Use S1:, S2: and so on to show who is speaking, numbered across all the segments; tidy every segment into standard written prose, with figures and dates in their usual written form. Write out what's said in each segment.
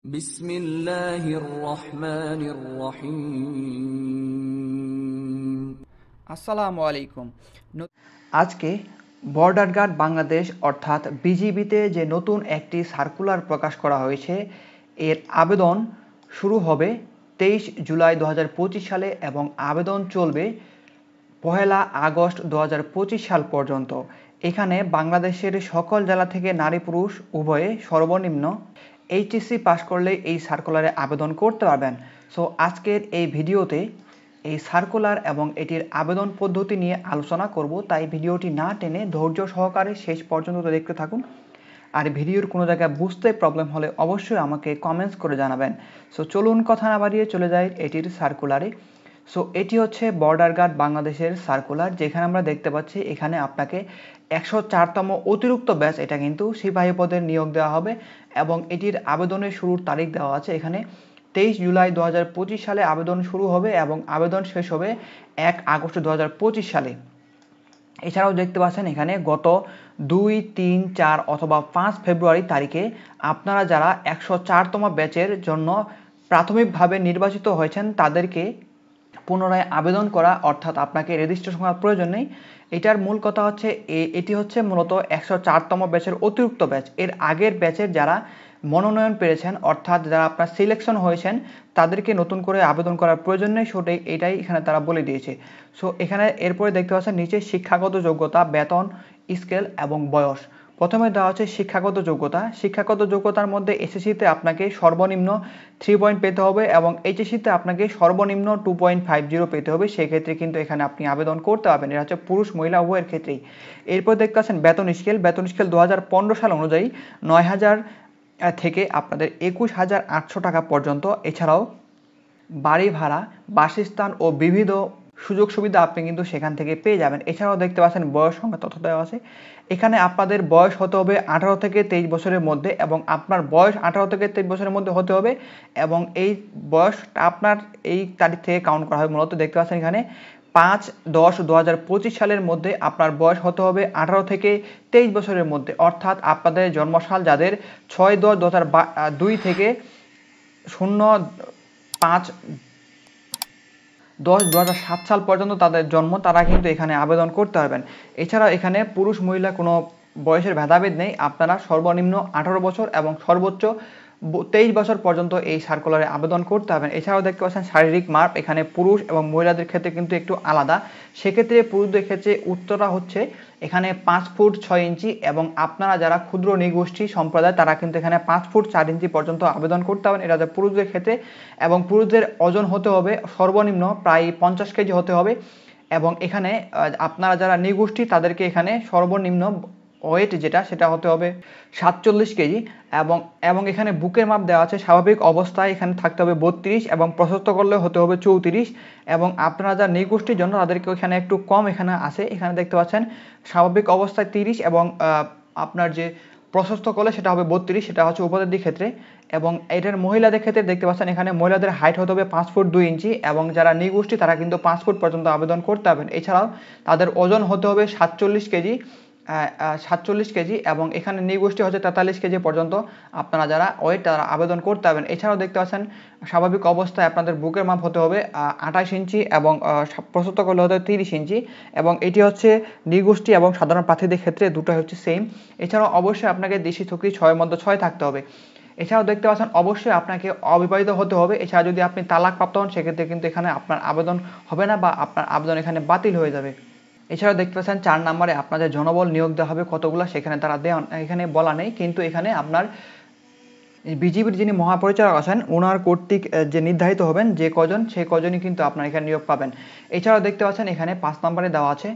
S1: বিসমিল্লাহির রহমানির রহিম।
S2: আসসালামু আলাইকুম। আজকে বর্ডার গার্ড বাংলাদেশ অর্থাৎ বিজিবিতে যে নতুন একটি সার্কুলার প্রকাশ করা হয়েছে, এর আবেদন শুরু হবে 23 জুলাই 2025 সালে এবং আবেদন চলবে 1 আগস্ট 2025 সাল পর্যন্ত। এখানে বাংলাদেশের সকল জেলা থেকে নারী পুরুষ উভয়ে সর্বনিম্ন এইচএসসি পাস করলে এই সার্কুলারে আবেদন করতে পারবেন। সো আজকের এই ভিডিওতে এই সার্কুলার এবং এটির আবেদন পদ্ধতি নিয়ে আলোচনা করব, তাই ভিডিওটি না টেনে ধৈর্য সহকারে শেষ পর্যন্ত দেখতে থাকুন। আর ভিডিওর কোনো জায়গায় বুঝতে প্রবলেম হলে অবশ্যই আমাকে কমেন্টস করে জানাবেন। সো চলুন কথা না বাড়িয়ে চলে যাই এটির সার্কুলারে। সো এটি হচ্ছে বর্ডার গার্ড বাংলাদেশের সার্কুলার, যেখানে আমরা দেখতে পাচ্ছি এখানে আপনাকে 104তম অতিরিক্ত ব্যাচ, এটা কিন্তু সিপাহী পদের নিয়োগ দেওয়া হবে এবং এটির আবেদনের শুরুর তারিখ দেওয়া আছে এখানে 23 জুলাই 2025 সালে আবেদন শুরু হবে এবং আবেদন শেষ হবে 1 আগস্ট 2025 সালে। এছাড়াও দেখতে পাচ্ছেন এখানে গত 2, 3, 4 অথবা 5 ফেব্রুয়ারি তারিখে আপনারা যারা 104তম ব্যাচের জন্য প্রাথমিকভাবে নির্বাচিত হয়েছেন তাদেরকে পুনরায় আবেদন করা, অর্থাৎ আপনাকে রেজিস্ট্রেশন করার প্রয়োজন নেই। এটার মূল কথা হচ্ছে এটি হচ্ছে মূলত 104তম ব্যাচের অতিরিক্ত ব্যাচ। এর আগের ব্যাচের যারা মনোনয়ন পেয়েছেন, অর্থাৎ যারা আপনার সিলেকশন হয়েছেন, তাদেরকে নতুন করে আবেদন করার প্রয়োজন নেই। এটাই এখানে তারা বলে দিয়েছে। সো এখানে এরপরে দেখতে পাচ্ছেন নিচে শিক্ষাগত যোগ্যতা, বেতন, স্কেল এবং বয়স। প্রথমে দেওয়া হচ্ছে শিক্ষাগত যোগ্যতা। শিক্ষাগত যোগ্যতার মধ্যে এসএসসিতে আপনাকে সর্বনিম্ন 3 পয়েন্ট পেতে হবে এবং এইচএসসিতে আপনাকে সর্বনিম্ন 2.50 পেতে হবে। সেক্ষেত্রে কিন্তু এখানে আপনি আবেদন করতে পারবেন। এটা হচ্ছে পুরুষ মহিলা উভয়ের ক্ষেত্রেই। এরপর দেখতে পাচ্ছেন বেতন স্কেল। বেতন স্কেল 2015 সাল অনুযায়ী 9,000 থেকে আপনাদের 21,800 টাকা পর্যন্ত। এছাড়াও বাড়ি ভাড়া, বাসস্থান ও বিবিধ সুযোগ সুবিধা আপনি কিন্তু সেখান থেকে পেয়ে যাবেন। এছাড়াও দেখতে পাচ্ছেন বয়স সংখ্যা তথ্য দেওয়া আছে। এখানে আপনাদের বয়স হতে হবে 18 থেকে 23 বছরের মধ্যে এবং আপনার বয়স 18 থেকে 23 বছরের মধ্যে হতে হবে এবং এই বয়সটা আপনার এই তারিখ থেকে কাউন্ট করা হবে। মূলত দেখতে পাচ্ছেন এখানে 5-10-2025 সালের মধ্যে আপনার বয়স হতে হবে 18 থেকে 23 বছরের মধ্যে, অর্থাৎ আপনাদের জন্মসাল যাদের 6-10-2002 থেকে 05-10-2007 সাল পর্যন্ত তাদের জন্ম, তারা কিন্তু এখানে আবেদন করতে পারবেন। এছাড়াও এখানে পুরুষ মহিলা কোনো বয়সের ভেদাভেদ নেই। আপনারা সর্বনিম্ন 18 বছর এবং সর্বোচ্চ 23 বছর পর্যন্ত এই সার্কুলারে আবেদন করতে পারবেন। এছাড়াও দেখতে পাচ্ছেন শারীরিক মাপ এখানে পুরুষ এবং মহিলাদের ক্ষেত্রে কিন্তু একটু আলাদা। সেক্ষেত্রে পুরুষদের ক্ষেত্রে উচ্চতা হচ্ছে এখানে 5 ফুট 6 ইঞ্চি এবং আপনারা যারা ক্ষুদ্র নৃগোষ্ঠী সম্প্রদায় তারা কিন্তু এখানে 5 ফুট 4 ইঞ্চি পর্যন্ত আবেদন করতে পারবেন। এটা হচ্ছে পুরুষদের ক্ষেত্রে এবং পুরুষদের ওজন হতে হবে সর্বনিম্ন প্রায় 50 কেজি হতে হবে এবং এখানে আপনারা যারা নৃগোষ্ঠী তাদেরকে এখানে সর্বনিম্ন ওয়েট যেটা সেটা হতে হবে 47 কেজি এবং এখানে বুকের মাপ দেওয়া আছে। স্বাভাবিক অবস্থায় এখানে থাকতে হবে 32 এবং প্রশস্ত করলে হতে হবে 34 এবং আপনারা যারা নৃগোষ্ঠীর জন্য তাদেরকে এখানে একটু কম এখানে আছে। এখানে দেখতে পাচ্ছেন স্বাভাবিক অবস্থায় 30 এবং আপনার যে প্রশস্ত করলে সেটা হবে 32, সেটা হচ্ছে উপজাতির ক্ষেত্রে। এবং এটার মহিলাদের ক্ষেত্রে দেখতে পাচ্ছেন এখানে মহিলাদের হাইট হতে হবে 5 ফুট 2 ইঞ্চি এবং যারা নৃগোষ্ঠী তারা কিন্তু 5 ফুট পর্যন্ত আবেদন করতে পারবেন। এছাড়াও তাদের ওজন হতে হবে 47 কেজি 47 কেজি এবং এখানে নৃগোষ্ঠী হচ্ছে 43 কেজি পর্যন্ত আপনারা যারা ওয়েট তারা আবেদন করতে পারবেন। এছাড়াও দেখতে পাচ্ছেন স্বাভাবিক অবস্থায় আপনাদের বুকের মাপ হতে হবে 28 ইঞ্চি এবং প্রশস্ত করলে হতে হবে 30 ইঞ্চি এবং এটি হচ্ছে নৃগোষ্ঠী এবং সাধারণ প্রার্থীদের ক্ষেত্রে দুটো হচ্ছে সেম। এছাড়াও অবশ্যই আপনাকে দেশি শক্তি 6 মধ্যে 6 থাকতে হবে। এছাড়াও দেখতে পাচ্ছেন অবশ্যই আপনাকে অবিবাহিত হতে হবে। এছাড়া যদি আপনি তালাকপ্রাপ্ত হন সেক্ষেত্রে কিন্তু এখানে আপনার আবেদন হবে না বা আপনার আবেদন এখানে বাতিল হয়ে যাবে। এছাড়াও দেখতে পাচ্ছেন 4 নম্বরে আপনাদের জনবল নিয়োগ দেওয়া হবে কতগুলো সেখানে তারা এখানে বলা নেই, কিন্তু এখানে আপনার বিজিবির যিনি মহাপরিচালক আছেন ওনার কর্তৃক যে নির্ধারিত হবেন যে কজন সেই কজনই কিন্তু আপনার এখানে নিয়োগ পাবেন। এছাড়াও দেখতে পাচ্ছেন এখানে 5 নম্বরে দেওয়া আছে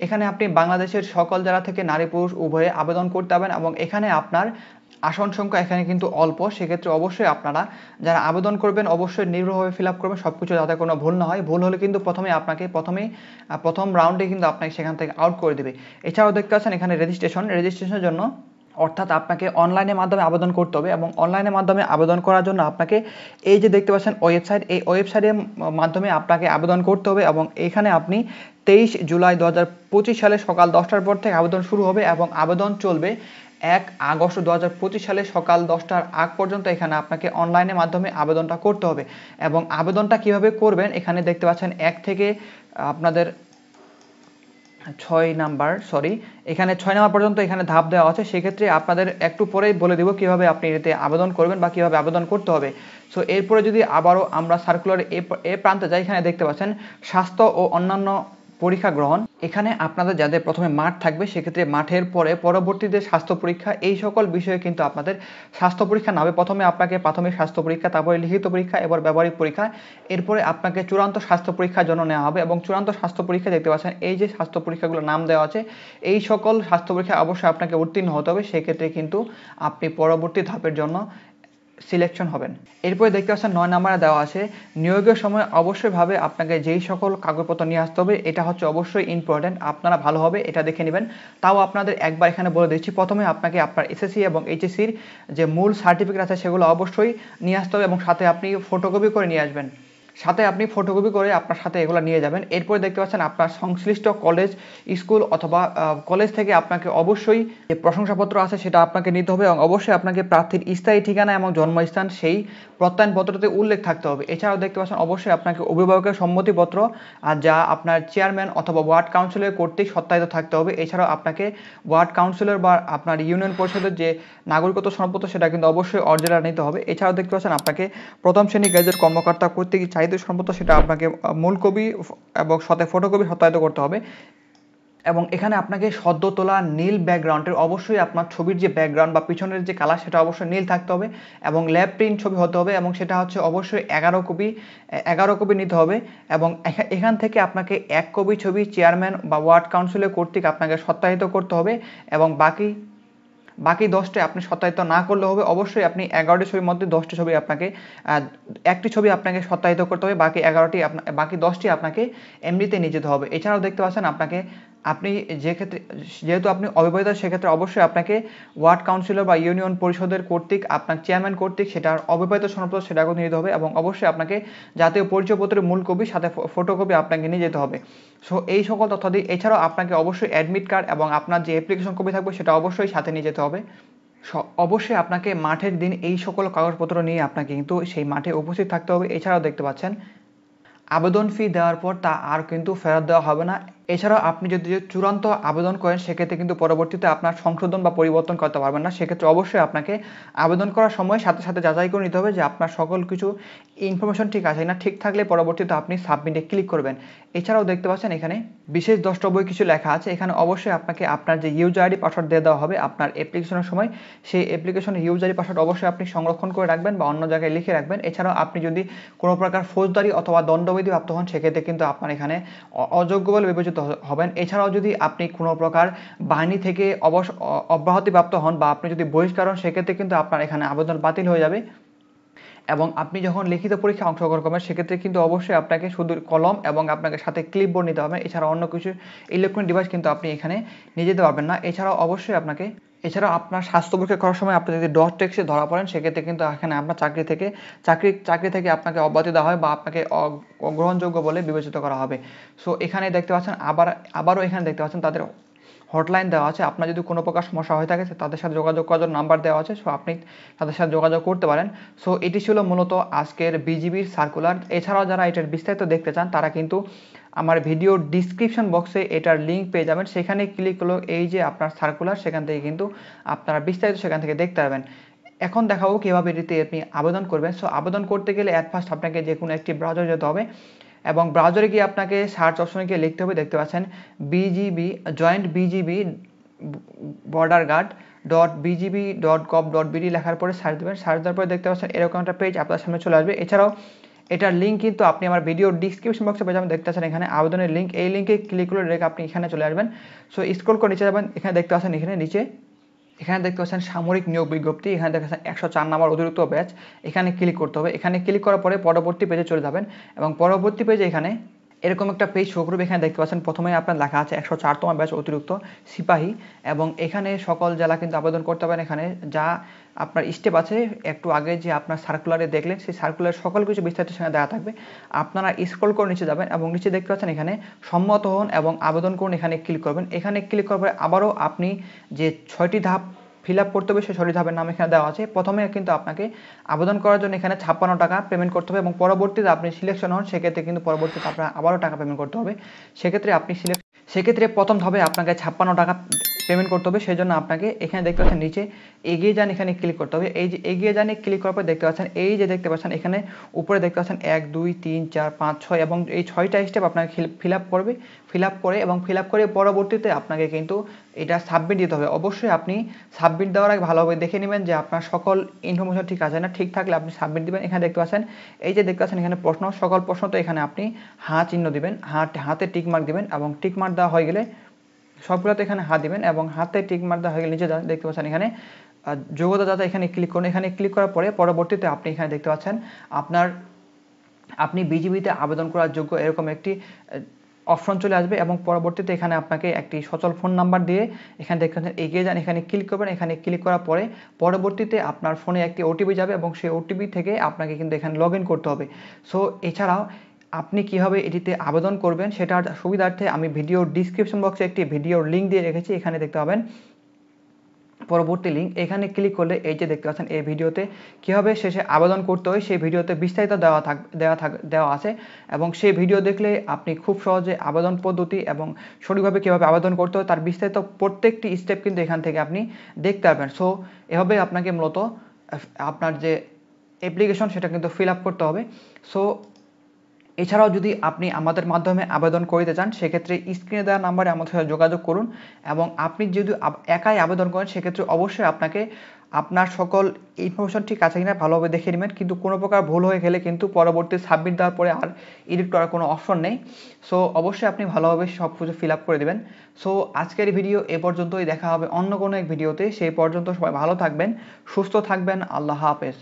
S2: এখানে আপনি বাংলাদেশের সকল জেলা থেকে নারী পুরুষ উভয়ে আবেদন করতে পারবেন এবং এখানে আপনার আসন সংখ্যা এখানে কিন্তু অল্প। সেক্ষেত্রে অবশ্যই আপনারা যারা আবেদন করবেন অবশ্যই নির্ভুলভাবে ফিল আপ করবেন, সব কিছু যাতে কোনো ভুল না হয়। ভুল হলে কিন্তু প্রথম রাউন্ডে কিন্তু আপনাকে সেখান থেকে আউট করে দেবে। এছাড়াও দেখতে পাচ্ছেন এখানে রেজিস্ট্রেশনের জন্য অর্থাৎ আপনাকে অনলাইনের মাধ্যমে আবেদন করতে হবে এবং অনলাইনের মাধ্যমে আবেদন করার জন্য আপনাকে এই যে দেখতে পাচ্ছেন ওয়েবসাইট, এই ওয়েবসাইটের মাধ্যমে আপনাকে আবেদন করতে হবে এবং এখানে আপনি 23 জুলাই 2025 সালে সকাল 10টার পর থেকে আবেদন শুরু হবে এবং আবেদন চলবে 1 আগস্ট 2025 সালে সকাল 10টার আগ পর্যন্ত এখানে আপনাকে অনলাইনের মাধ্যমে আবেদনটা করতে হবে। এবং আবেদনটা কিভাবে করবেন এখানে দেখতে পাচ্ছেন 1 থেকে আপনাদের 6 নাম্বার এখানে 6 নাম্বার পর্যন্ত এখানে ধাপ দেওয়া আছে। সেক্ষেত্রে আপনাদের একটু পরেই বলে দিব কিভাবে আপনি এতে আবেদন করবেন বা কিভাবে আবেদন করতে হবে। সো এরপরে যদি আবারও আমরা সার্কুলার এ প্রান্তে যাই, এখানে দেখতে পাচ্ছেন স্বাস্থ্য ও অন্যান্য পরীক্ষা গ্রহণ। এখানে আপনাদের যাদের প্রথমে মাঠ থাকবে সেক্ষেত্রে মাঠের পরে পরবর্তীতে স্বাস্থ্য পরীক্ষা, এই সকল বিষয়ে কিন্তু আপনাদের স্বাস্থ্য পরীক্ষা না হবে। প্রথমে আপনাকে প্রাথমিক স্বাস্থ্য পরীক্ষা, তারপরে লিখিত পরীক্ষা, এবার ব্যবহারিক পরীক্ষা, এরপরে আপনাকে চূড়ান্ত স্বাস্থ্য পরীক্ষার জন্য নেওয়া হবে। এবং চূড়ান্ত স্বাস্থ্য পরীক্ষা দেখতে পাচ্ছেন এই যে স্বাস্থ্য পরীক্ষাগুলোর নাম দেওয়া আছে, এই সকল স্বাস্থ্য পরীক্ষা অবশ্যই আপনাকে উত্তীর্ণ হতে হবে। সেক্ষেত্রে কিন্তু আপনি পরবর্তী ধাপের জন্য সিলেকশন হবেন। এরপরে দেখতে পাচ্ছেন 9 নম্বরে দেওয়া আছে নিয়োগের সময় অবশ্যই ভাবে আপনাকে যেই সকল কাগজপত্র নিয়ে আসতে হবে, এটা হচ্ছে অবশ্যই ইম্পর্টেন্ট, আপনারা ভালোভাবে এটা দেখে নেবেন। তাও আপনাদের একবার এখানে বলে দিচ্ছি, প্রথমে আপনাকে আপনার এসএসসি এবং এইচএসসির যে মূল সার্টিফিকেট আছে সেগুলো অবশ্যই নিয়ে আসতে হবে এবং সাথে আপনি ফটোকপি করে নিয়ে আসবেন। ফটোকপি করে আপনার সাথে এগুলো নিয়ে যাবেন। এরপরে দেখতে পাচ্ছেন আপনার সংশ্লিষ্ট কলেজ, স্কুল অথবা কলেজ থেকে আপনাকে অবশ্যই যে প্রশংসাপত্র আছে সেটা আপনাকে নিতে হবে এবং অবশ্যই আপনাকে প্রার্থীর স্থায়ী ঠিকানা এবং জন্মস্থান সেই প্রত্যয়নপত্রতে উল্লেখ থাকতে হবে। এছাড়াও দেখতে পাচ্ছেন অবশ্যই আপনাকে অভিভাবকের সম্মতিপত্র আর যা আপনার চেয়ারম্যান অথবা ওয়ার্ড কাউন্সিলর কর্তৃক সত্যায়িত থাকতে হবে। এছাড়াও আপনাকে ওয়ার্ড কাউন্সিলর বা আপনার ইউনিয়ন পরিষদের যে নাগরিকত্ব সনদপত্র সেটা কিন্তু অবশ্যই অরিজিনাল নিতে হবে। এছাড়াও দেখতে পাচ্ছেন আপনাকে প্রথম শ্রেণী গেজেট কর্মকর্তা কর্তৃক চাহিদা সম্পত্তি সেটা আপনাকে মূল কপি এবং সাথে ফটোকপি সত্যায়িত করতে হবে। এবং এখানে আপনাকে সদ্য তোলা নীল ব্যাকগ্রাউন্ডের অবশ্যই আপনার ছবির যে ব্যাকগ্রাউন্ড বা পিছনের যে কালার সেটা অবশ্যই নীল থাকতে হবে এবং ল্যাব প্রিন্ট ছবি হতে হবে এবং সেটা হচ্ছে অবশ্যই 11 কপি নিতে হবে। এবং এখান থেকে আপনাকে 1 কপি ছবি চেয়ারম্যান বা ওয়ার্ড কাউন্সিলর কর্তৃক আপনাকে সত্যায়িত করতে হবে এবং বাকি 10টা আপনি সত্যায়িত না করলে হবে। অবশ্যই আপনি 11টি ছবির মধ্যে 10টি ছবি আপনাকে একটি ছবি আপনাকে সত্যায়িত করতে হবে, বাকি 10টি আপনাকে এমনিতে নিয়ে যেতে হবে। এছাড়াও দেখতে পাচ্ছেন আপনি যেহেতু আপনি অবিবাহিত সেক্ষেত্রে অবশ্যই আপনাকে ওয়ার্ড কাউন্সিলর বা ইউনিয়ন পরিষদের কর্তৃক আপনার চেয়ারম্যান কর্তৃক সেটার অবিবাহিত সনদপত্র সেটাকেও নিয়ে যেতে হবে এবং অবশ্যই আপনাকে জাতীয় পরিচয়পত্রের মূল কপি সাথে ফটোকপি আপনাকে নিয়ে যেতে হবে। সো এই সকল তথ্য দিয়ে এছাড়াও আপনাকে অবশ্যই অ্যাডমিট কার্ড এবং আপনার যে অ্যাপ্লিকেশন কপি থাকবে সেটা অবশ্যই সাথে নিয়ে যেতে হবে। অবশ্যই আপনাকে মাঠের দিন এই সকল কাগজপত্র নিয়ে আপনাকে কিন্তু সেই মাঠে উপস্থিত থাকতে হবে। এছাড়াও দেখতে পাচ্ছেন আবেদন ফি দেওয়ার পর তা আর কিন্তু ফেরত দেওয়া হবে না। এছাড়াও আপনি যদি চূড়ান্ত আবেদন করেন সেক্ষেত্রে কিন্তু পরবর্তীতে আপনার সংশোধন বা পরিবর্তন করতে পারবেন না। সেক্ষেত্রে অবশ্যই আপনাকে আবেদন করার সময় সাথে সাথে যাচাই করে নিতে হবে যে আপনার সকল কিছু ইনফরমেশন ঠিক আছে না, ঠিক থাকলে পরবর্তীতে আপনি সাবমিটে ক্লিক করবেন। এছাড়াও দেখতে পাচ্ছেন এখানে বিশেষ দ্রষ্টব্য কিছু লেখা আছে। এখানে অবশ্যই আপনাকে আপনার যে ইউজার আইডি পাসওয়ার্ড দিয়ে দেওয়া হবে আপনার অ্যাপ্লিকেশনের সময়, সেই অ্যাপ্লিকেশনের ইউজার আইডি পাসওয়ার্ড অবশ্যই আপনি সংরক্ষণ করে রাখবেন বা অন্য জায়গায় লিখে রাখবেন। এছাড়াও আপনি যদি কোনো প্রকার ফৌজদারি অথবা দণ্ডবিধি প্রাপ্ত হন সেক্ষেত্রে কিন্তু আপনার এখানে অযোগ্য বলে বিবেচিত হবেন। এছাড়াও যদি আপনি কোনো প্রকার বাহিনী থেকে অব্যাহতিপ্রাপ্ত হন বা আপনি যদি বহিষ্কার হন সেক্ষেত্রে কিন্তু আপনার এখানে আবেদন বাতিল হয়ে যাবে। এবং আপনি যখন লিখিত পরীক্ষায় অংশগ্রহণ করবেন সেক্ষেত্রে কিন্তু অবশ্যই আপনাকে শুধু কলম এবং আপনাকে সাথে ক্লিপবোর্ড নিতে হবে। এছাড়া অন্য কিছু ইলেকট্রনিক ডিভাইস কিন্তু আপনি এখানে নিয়ে যেতে পারবেন না। এছাড়াও অবশ্যই এছাড়াও আপনার স্বাস্থ্য পরীক্ষা করার সময় আপনি যদি ডট টেক্সে ধরা পড়েন সেক্ষেত্রে কিন্তু এখানে আপনার চাকরি থেকে আপনাকে অব্যাহতি দেওয়া হয় বা আপনাকে অগ্রহণযোগ্য বলে বিবেচিত করা হবে। সো এখানে দেখতে পাচ্ছেন আবারও এখানে দেখতে পাচ্ছেন তাদের হটলাইন দেওয়া আছে। আপনার যদি কোনো প্রকার সমস্যা হয়ে থাকে তাদের সাথে যোগাযোগ করার জন্য নাম্বার দেওয়া আছে। সো আপনি তাদের সাথে যোগাযোগ করতে পারেন। সো এটি ছিল মূলত আজকের বিজিবির সার্কুলার। এছাড়াও যারা এটার বিস্তারিত দেখতে চান তারা কিন্তু আমার ভিডিও ডিসক্রিপশন বক্সে এটার লিঙ্ক পেয়ে যাবেন। সেখানে ক্লিক করলে এই যে আপনার সার্কুলার সেখান থেকে কিন্তু আপনারা বিস্তারিত সেখান থেকে দেখতে পাবেন। এখন দেখাবো কীভাবে এটিতে আপনি আবেদন করবেন। সো আবেদন করতে গেলে অ্যাট ফার্স্ট আপনাকে যে কোনো একটি ব্রাউজারে যেতে হবে এবং ব্রাউজারে গিয়ে আপনাকে সার্চ অপশনে গিয়ে লিখতে হবে, দেখতে পাচ্ছেন joint BGB border guard .bgb.gov.bd লেখার পরে সার্চ দেবেন। সার্চ দেওয়ার পরে দেখতে পাচ্ছেন এরকম একটা পেজ আপনার সামনে চলে আসবে। এছাড়াও এটার লিঙ্ক কিন্তু আপনি আমার ভিডিও ডিসক্রিপশন বক্সে পেয়ে যাবেন। দেখতে পাচ্ছেন এখানে আবেদনের লিঙ্ক, এই লিঙ্কে ক্লিক করে রেখে আপনি এখানে চলে আসবেন। সো স্ক্রল করে নিচে যাবেন, এখানে দেখতে পাচ্ছেন এখানে দেখতে পাচ্ছেন সামরিক নিয়োগ বিজ্ঞপ্তি, এখানে দেখতে পাচ্ছেন 104 নম্বর অতিরিক্ত ব্যাচ, এখানে ক্লিক করতে হবে। এখানে ক্লিক করার পরে পরবর্তী পেজে চলে যাবেন এবং পরবর্তী পেজে এখানে এরকম একটা পেজ শো করবে। এখানে দেখতে পাচ্ছেন প্রথমে আপনার লেখা আছে 104তম ব্যাচ অতিরিক্ত সিপাহী এবং এখানে সকল জেলা কিন্তু আবেদন করতে পারেন। এখানে যা আপনার স্টেপ আছে একটু আগে যে আপনার সার্কুলারে দেখলেন সেই সার্কুলার সকল কিছু বিস্তারিত সেখানে দেওয়া থাকবে। আপনারা স্ক্রল করে নিচে যাবেন এবং নিচে দেখতে পাচ্ছেন এখানে সম্মত হন এবং আবেদন করুন, এখানে ক্লিক করবেন। এখানে ক্লিক করার পরে আবারও আপনি যে 6টি ধাপ ফিল আপ করতে হবে সেই সঠিক ধাপের নাম এখানে দেওয়া আছে। প্রথমে কিন্তু আপনাকে আবেদন করার জন্য এখানে 56 টাকা পেমেন্ট করতে হবে এবং পরবর্তীতে আপনি সিলেকশন হন সেক্ষেত্রে কিন্তু পরবর্তীতে আপনার আবারও টাকা পেমেন্ট করতে হবে। সেক্ষেত্রে প্রথম ধাপে আপনাকে 56 টাকা পেমেন্ট করতে হবে। সেই জন্য আপনাকে এখানে দেখতে পাচ্ছেন নিচে এগিয়ে যান, এখানে ক্লিক করতে হবে। এই যে এগিয়ে যান ক্লিক করার পর দেখতে পাচ্ছেন এই যে দেখতে পাচ্ছেন এখানে উপরে দেখতে পাচ্ছেন 1 2 3 4 5 6 এবং এই 6টা স্টেপ আপনাকে ফিল আপ করে পরবর্তীতে আপনাকে কিন্তু এটা সাবমিট দিতে হবে। অবশ্যই আপনি সাবমিট দেওয়ার আগে ভালোভাবে দেখে নেবেন যে আপনার সকল ইনফরমেশন ঠিক আছে না। ঠিক থাকলে আপনি সাবমিট দিবেন। এখানে দেখতে পাচ্ছেন এই যে দেখতে পাচ্ছেন এখানে প্রশ্ন, সকল প্রশ্ন তো এখানে আপনি হ্যাঁ চিহ্ন দিবেন, হাতে টিক মার্ক দিবেন এবং টিক মার্ক দেওয়া হয়ে গেলে সবগুলোতে এখানে হাত দিবেন এবং হাতে টিক মার্ক দেওয়া হয়ে গেলে নিচে দেখতে পাচ্ছেন এখানে যোগ্যতা যাতে এখানে ক্লিক করুন। এখানে ক্লিক করার পরে পরবর্তীতে আপনি এখানে দেখতে পাচ্ছেন আপনি বিজিবিতে আবেদন করার যোগ্য এরকম একটি অপশন চলে আসবে এবং পরবর্তীতে এখানে আপনাকে একটি সচল ফোন নাম্বার দিয়ে এখানে দেখতে পাচ্ছেন এগিয়ে যান, এখানে ক্লিক করবেন। এখানে ক্লিক করার পরে পরবর্তীতে আপনার ফোনে একটি ওটিপি যাবে এবং সেই ওটিপি থেকে আপনাকে কিন্তু এখানে লগ ইন করতে হবে। সো এছাড়াও আপনি কিভাবে এটিতে আবেদন করবেন সেটার সুবিধার্থে আমি ভিডিওর ডিসক্রিপশন বক্সে একটি ভিডিওর লিঙ্ক দিয়ে রেখেছি, এখানে দেখতে পাবেন পরবর্তী লিঙ্ক। এখানে ক্লিক করলে এই যে দেখতে পাচ্ছেন এই ভিডিওতে কীভাবে শেষে আবেদন করতে হয় সেই ভিডিওতে বিস্তারিত দেওয়া আছে এবং সেই ভিডিও দেখলে আপনি খুব সহজে আবেদন পদ্ধতি এবং সঠিকভাবে কীভাবে আবেদন করতে হয় তার বিস্তারিত প্রত্যেকটি স্টেপ কিন্তু এখান থেকে আপনি দেখতে পারবেন। সো এভাবে আপনাকে মূলত আপনার যে অ্যাপ্লিকেশন সেটা কিন্তু ফিল আপ করতে হবে। সো এছাড়াও যদি আপনি আমাদের মাধ্যমে আবেদন করতে চান সেক্ষেত্রে স্ক্রিনে দেওয়া নাম্বারে আমাদের সাথে যোগাযোগ করুন এবং আপনি যদি একাই আবেদন করেন সেক্ষেত্রে অবশ্যই আপনাকে আপনার সকল ইনফরমেশন ঠিক আছে কিনা ভালোভাবে দেখে নেবেন, কিন্তু কোনো প্রকার ভুল হয়ে গেলে কিন্তু পরবর্তী সাবমিট দেওয়ার পরে আর এডিট করার কোনো অপশন নেই। সো অবশ্যই আপনি ভালোভাবে সব কিছু ফিল আপ করে দেবেন। সো আজকের ভিডিও এ পর্যন্তই, দেখা হবে অন্য কোনো এক ভিডিওতে। সেই পর্যন্ত সবাই ভালো থাকবেন, সুস্থ থাকবেন। আল্লাহ হাফেজ।